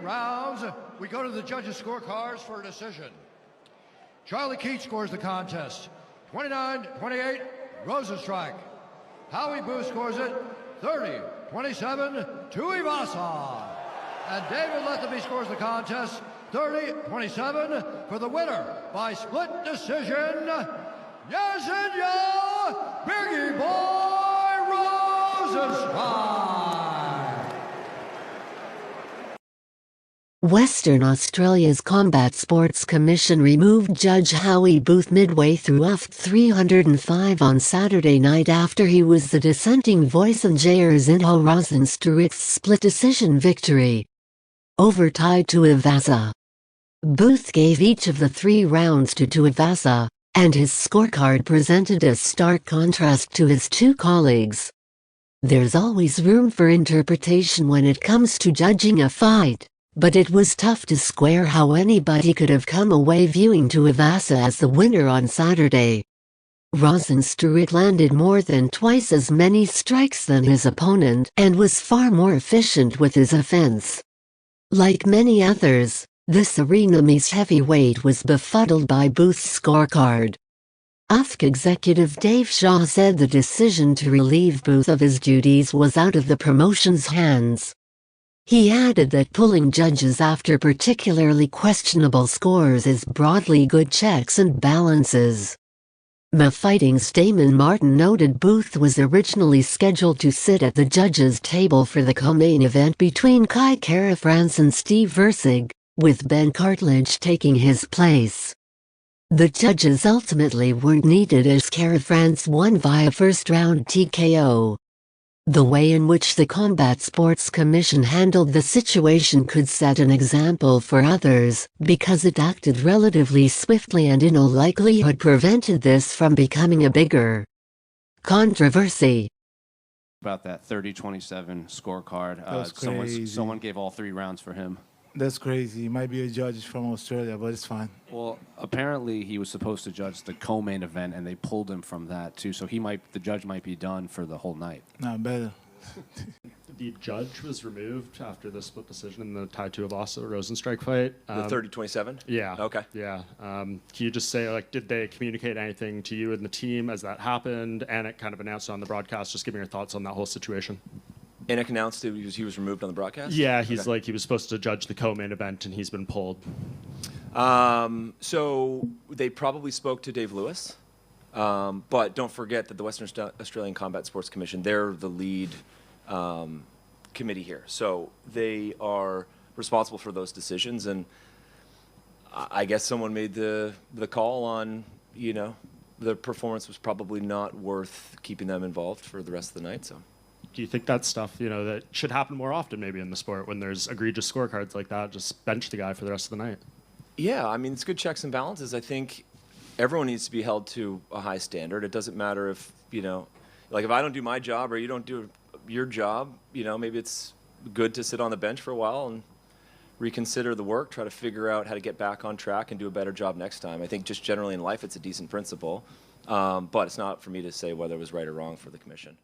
Rounds, we go to the judges' scorecards for a decision. Charlie Keats scores the contest, 29-28, Rozenstruik. Howie Booth scores it, 30-27, Tuivasa. And David Lethaby scores the contest, 30-27, for the winner by split decision, Jairzinho Biggie Boy Rozenstruik. Western Australia's Combat Sports Commission removed Judge Howie Booth midway through UFC 305 on Saturday night after he was the dissenting voice of Jairzinho Rozenstruik's split decision victory over Tai Tuivasa. Booth gave each of the 3 rounds to Tuivasa, and his scorecard presented a stark contrast to his 2 colleagues. There's always room for interpretation when it comes to judging a fight, but it was tough to square how anybody could have come away viewing Tuivasa as the winner on Saturday. Rozenstruik landed more than twice as many strikes than his opponent and was far more efficient with his offense. Like many others, the Surinamese heavyweight was befuddled by Booth's scorecard. UFC executive Dave Shaw said the decision to relieve Booth of his duties was out of the promotion's hands. He added that pulling judges after particularly questionable scores is broadly good checks and balances. The Fighting's Damon Martin noted Booth was originally scheduled to sit at the judges' table for the co-main event between Kai Kara-France and Steve Vercig, with Ben Cartledge taking his place. The judges ultimately weren't needed as Kara-France won via first-round TKO. The way in which the Combat Sports Commission handled the situation could set an example for others, because it acted relatively swiftly and in all likelihood prevented this from becoming a bigger controversy. About that 30-27 scorecard, That's crazy. someone gave all 3 rounds for him. That's crazy. He might be a judge from Australia, but it's fine. Well, apparently he was supposed to judge the co-main event, and they pulled him from that too. So the judge might be done for the whole night. Not better. The judge was removed after the split decision in the Tai Tuivasa Rozenstruik fight. The 30-27? Yeah. Okay. Yeah. Can you just say, like, did they communicate anything to you and the team as that happened? And it kind of announced on the broadcast. Just give me your thoughts on that whole situation. Anik announced he was removed on the broadcast? Yeah, he's like, he was supposed to judge the co-main event, and he's been pulled. So they probably spoke to Dave Lewis. But don't forget that the Western Australian Combat Sports Commission, they're the lead committee here. So they are responsible for those decisions. And I guess someone made the call on, the performance was probably not worth keeping them involved for the rest of the night. So. Do you think that's stuff, that should happen more often maybe in the sport when there's egregious scorecards like that? Just bench the guy for the rest of the night. Yeah, I mean, it's good checks and balances. I think everyone needs to be held to a high standard. It doesn't matter if, like if I don't do my job or you don't do your job, maybe it's good to sit on the bench for a while and reconsider the work, try to figure out how to get back on track and do a better job next time. I think just generally in life it's a decent principle, but it's not for me to say whether it was right or wrong for the commission.